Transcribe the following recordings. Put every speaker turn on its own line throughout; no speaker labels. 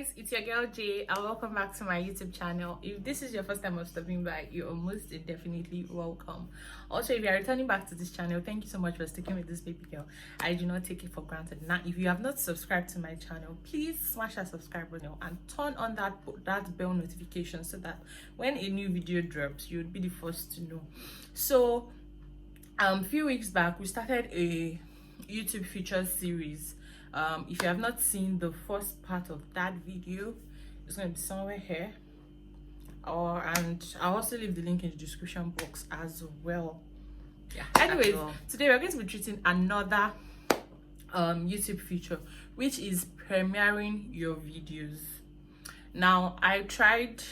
guys, it's your girl Jay and welcome back to my YouTube channel. If this is your first time of stopping by, you're most definitely welcome. Also, if you're returning back to this channel, thank you so much for sticking with this baby girl. I do not take it for granted. Now, if you have not subscribed to my channel, please smash that subscribe button and turn on that bell notification so that when a new video drops, you'll be the first to know. So a few weeks back, we started a YouTube features series. If you have not seen the first part of that video, it's going to be somewhere here, and I'll also leave the link in the description box as well. Yeah, anyways, today we're going to be treating another YouTube feature, which is premiering your videos. Now, I tried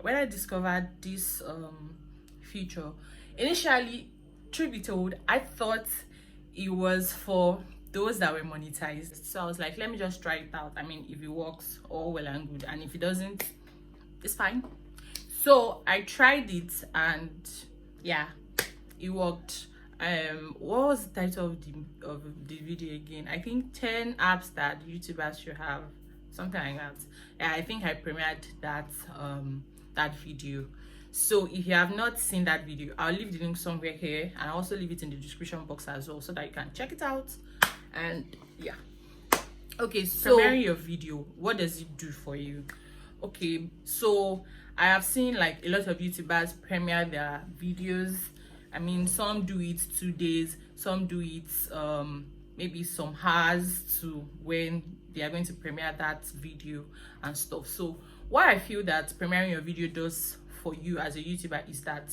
when I discovered this feature, initially, truth be told, I thought it was for those that were monetized. So I was like, let me just try it out. I mean, if it works, all well and good, and if it doesn't, it's fine. So I tried it and yeah, it worked. What was the title of the video again? I think 10 apps that YouTubers should have, something like that. Yeah, I think I premiered that video. So if you have not seen that video, I'll leave the link somewhere here, and I'll also leave it in the description box as well so that you can check it out. And yeah, okay, so premiering your video, what does it do for you? Okay, so I have seen like a lot of YouTubers premiere their videos. I mean, some do it 2 days, some do it maybe some hours to when they are going to premiere that video and stuff. So what I feel that premiering your video does for you as a YouTuber is that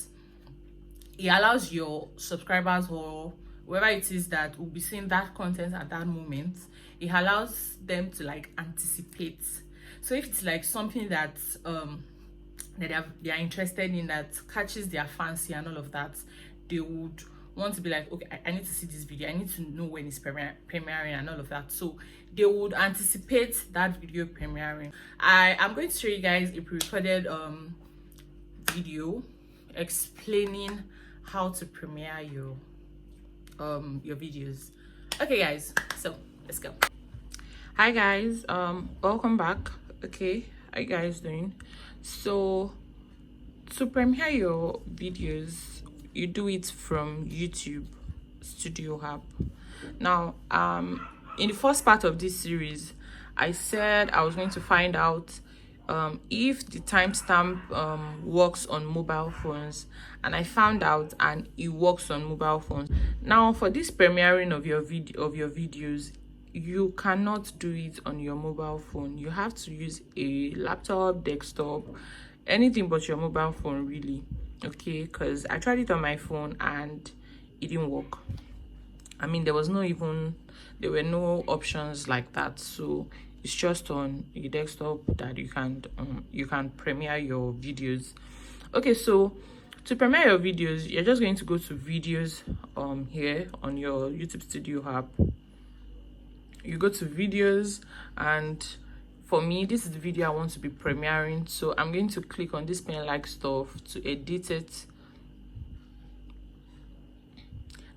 it allows your subscribers or whoever it is that will be seeing that content at that moment, it allows them to like anticipate. So if it's like something that they are interested in, that catches their fancy and all of that, they would want to be like, okay, I need to see this video, I need to know when it's premiering and all of that. So they would anticipate that video premiering. I am going to show you guys a pre-recorded video explaining how to premiere your videos. Okay guys, so let's go. Hi guys, welcome back. Okay, how you guys doing? So to premiere your videos, you do it from YouTube Studio app. Now in the first part of this series, I said I was going to find out if the timestamp works on mobile phones, and I found out, and it works on mobile phones. Now for this premiering of your videos, you cannot do it on your mobile phone. You have to use a laptop, desktop, anything but your mobile phone, really. Okay, because I tried it on my phone and it didn't work. I mean, there were no options like that. So it's just on your desktop that you can premiere your videos. Okay, so to premiere your videos, you're just going to go to videos here on your YouTube Studio app. You go to videos, and for me, this is the video I want to be premiering. So I'm going to click on this pen like stuff to edit it.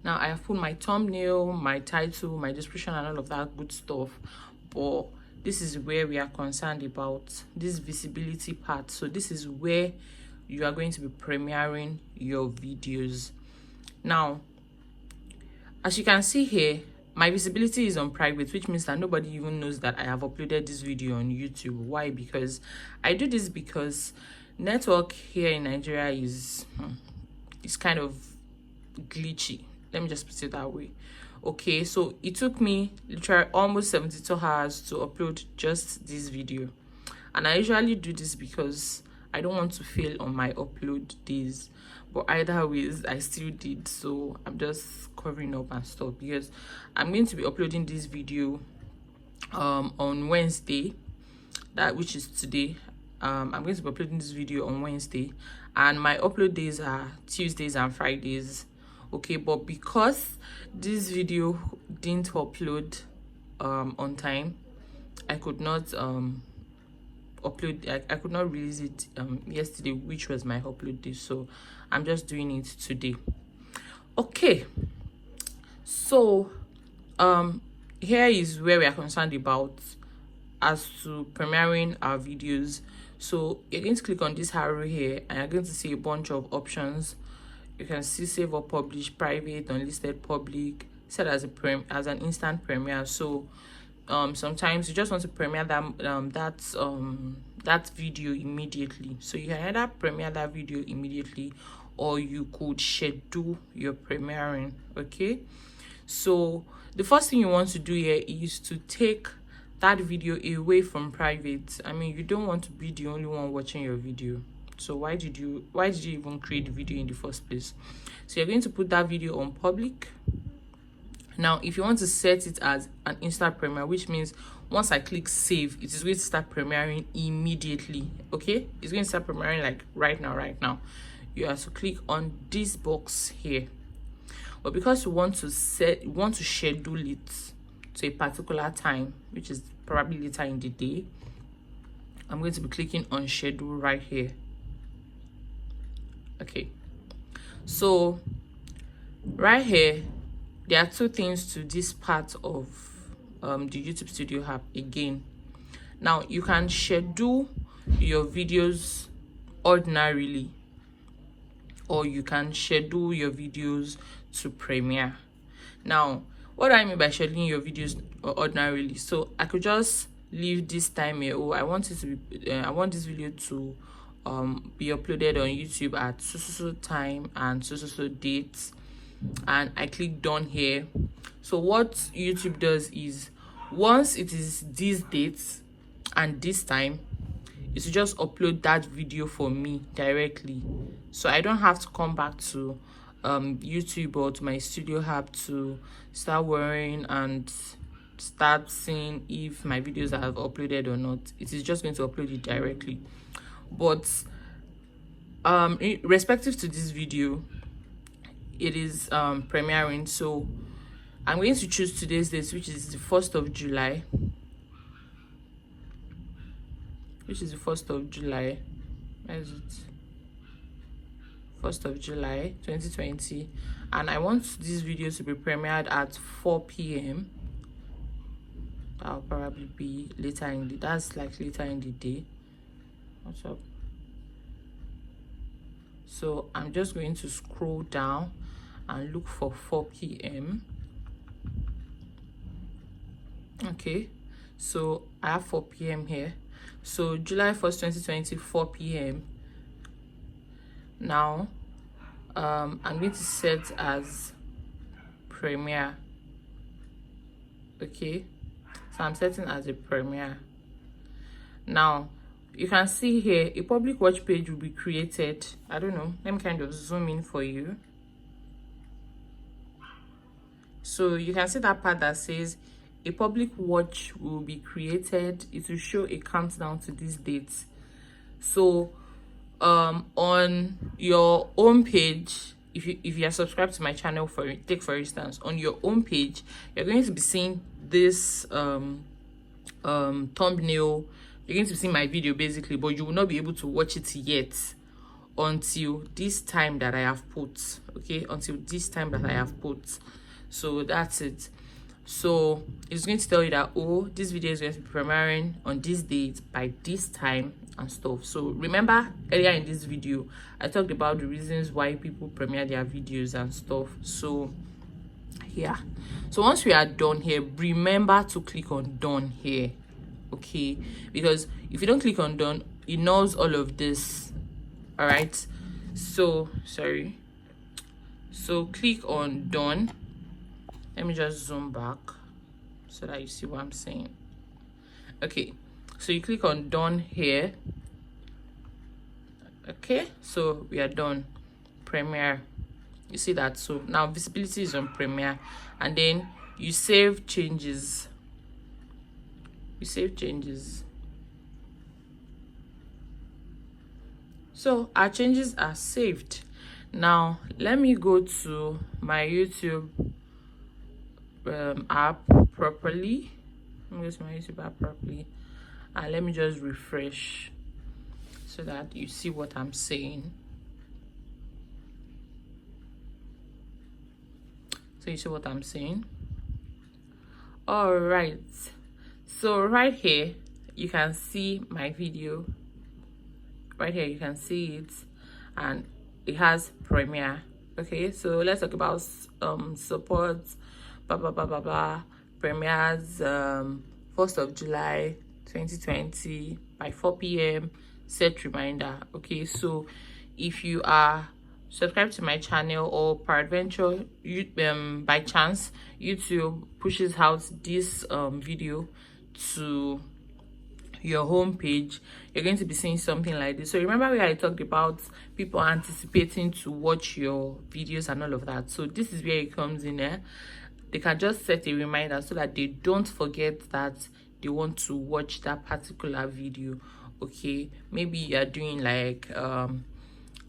Now I have put my thumbnail, my title, my description, and all of that good stuff, but this is where we are concerned about, this visibility part. So this is where you are going to be premiering your videos. Now, as you can see here, my visibility is on private, which means that nobody even knows that I have uploaded this video on YouTube. Why? Because I do this because network here in Nigeria is kind of glitchy. Let me just put it that way. Okay, so it took me literally almost 72 hours to upload just this video, and I usually do this because I don't want to fail on my upload days, but either ways I still did, so I'm just covering up and stuff, because I'm going to be uploading this video on Wednesday, which is today. I'm going to be uploading this video on Wednesday, and my upload days are Tuesdays and Fridays. Okay, but because this video didn't upload on time, I could not upload. I could not release it yesterday, which was my upload day, so I'm just doing it today. Okay, so here is where we are concerned about as to premiering our videos. So you're going to click on this arrow here and you're going to see a bunch of options. You can see save or publish, private, unlisted, public, set as an instant premiere. So sometimes you just want to premiere that video immediately. So you can either premiere that video immediately or you could schedule your premiering. Okay, so the first thing you want to do here is to take that video away from private. I mean, you don't want to be the only one watching your video. So why did you even create the video in the first place? So you're going to put that video on public. Now if you want to set it as an instant premiere, which means once I click save, it is going to start premiering immediately. Okay, it's going to start premiering like right now. You have to click on this box here. But because you want to schedule it to a particular time, which is probably later in the day, I'm going to be clicking on schedule right here. Okay, so right here there are two things to this part of the YouTube Studio app again. Now you can schedule your videos ordinarily, or you can schedule your videos to premiere. Now what do I mean by scheduling your videos ordinarily? So I could just leave this time here. Oh, I want it to be I want this video to be uploaded on YouTube at so time and so dates, and I click done here. So what YouTube does is, once it is these dates and this time, is to just upload that video for me directly. So I don't have to come back to YouTube or to my studio app to start worrying and start seeing if my videos have uploaded or not. It is just going to upload it directly. But respective to this video, it is premiering. So I'm going to choose today's date, which is the 1st of July. Where is it? 1st of July 2020, and I want this video to be premiered at 4 p.m. That'll probably be later in the later in the day. What's up? So I'm just going to scroll down and look for 4 p.m. Okay, so I have 4 p.m. here. So July 1st 2020, 4 p.m. Now I'm going to set as premiere. Okay, so I'm setting as a premiere. Now you can see here a public watch page will be created. I don't know, let me kind of zoom in for you. So you can see that part that says a public watch will be created. It will show a countdown to this date. So on your home page, if you are subscribed to my channel, for instance, on your home page, you're going to be seeing this thumbnail. You're going to be seeing my video basically, but you will not be able to watch it yet until this time that I have put. Okay, until this time that I have put. So that's it. So it's going to tell you that, oh, this video is going to be premiering on this date by this time and stuff. So remember earlier in this video I talked about the reasons why people premiere their videos and stuff. So yeah, so once we are done here, remember to click on done here. Okay, because if you don't click on done, it knows all of this. All right, so sorry, so click on done. Let me just zoom back so that you see what I'm saying. Okay, so you click on done here. Okay, so we are done. Premiere, you see that? So now visibility is on premiere, and then you save changes. So our changes are saved. Now let me go to my YouTube app properly. Let me go to my YouTube app properly, and let me just refresh so that you see what I'm saying. So you see what I'm saying. All right, so right here you can see my video right here. You can see it, and it has Premiere. Okay, so let's talk about support, blah blah blah blah blah. Premieres 1st of July 2020 by 4 p.m. set reminder. Okay, so if you are subscribed to my channel, or peradventure by chance YouTube pushes out this video to your home page, you're going to be seeing something like this. So remember where I talked about people anticipating to watch your videos and all of that? So this is where it comes in there. They can just set a reminder so that they don't forget that they want to watch that particular video. Okay, maybe you're doing like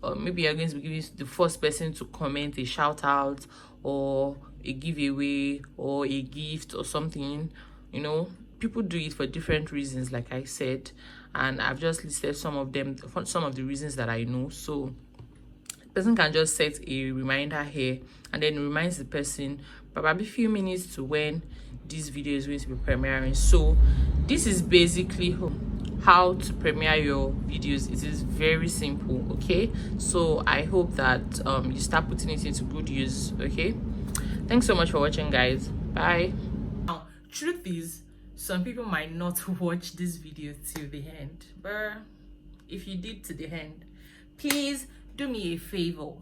or maybe you're going to be giving the first person to comment a shout out or a giveaway or a gift or something. You know, people do it for different reasons, like I said, and I've just listed some of them, some of the reasons that I know. So the person can just set a reminder here, and then it reminds the person probably a few minutes to when this video is going to be premiering. So this is basically how to premiere your videos. It is very simple. Okay, so I hope that you start putting it into good use. Okay, thanks so much for watching, guys. Bye. Now, truth is, some people might not watch this video till the end, but if you did to the end, please do me a favor,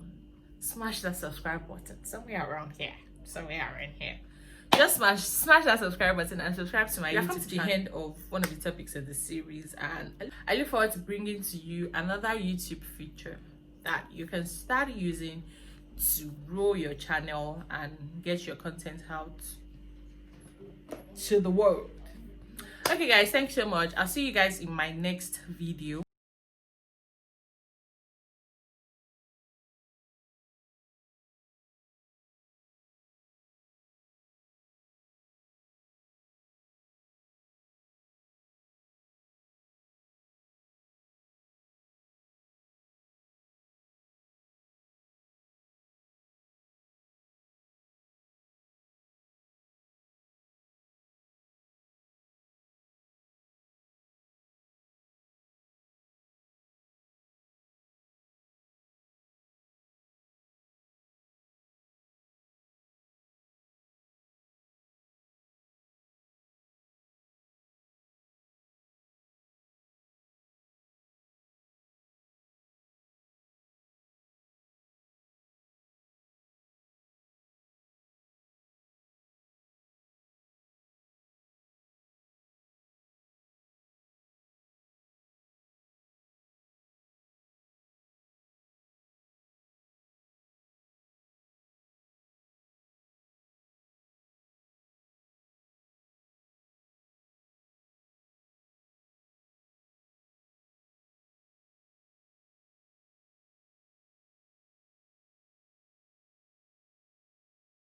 smash that subscribe button somewhere around here, just smash that subscribe button and subscribe to my YouTube channel. The end of one of the topics of the series, and I look forward to bringing to you another YouTube feature that you can start using to grow your channel and get your content out to the world. Okay guys, thanks so much. I'll see you guys in my next video.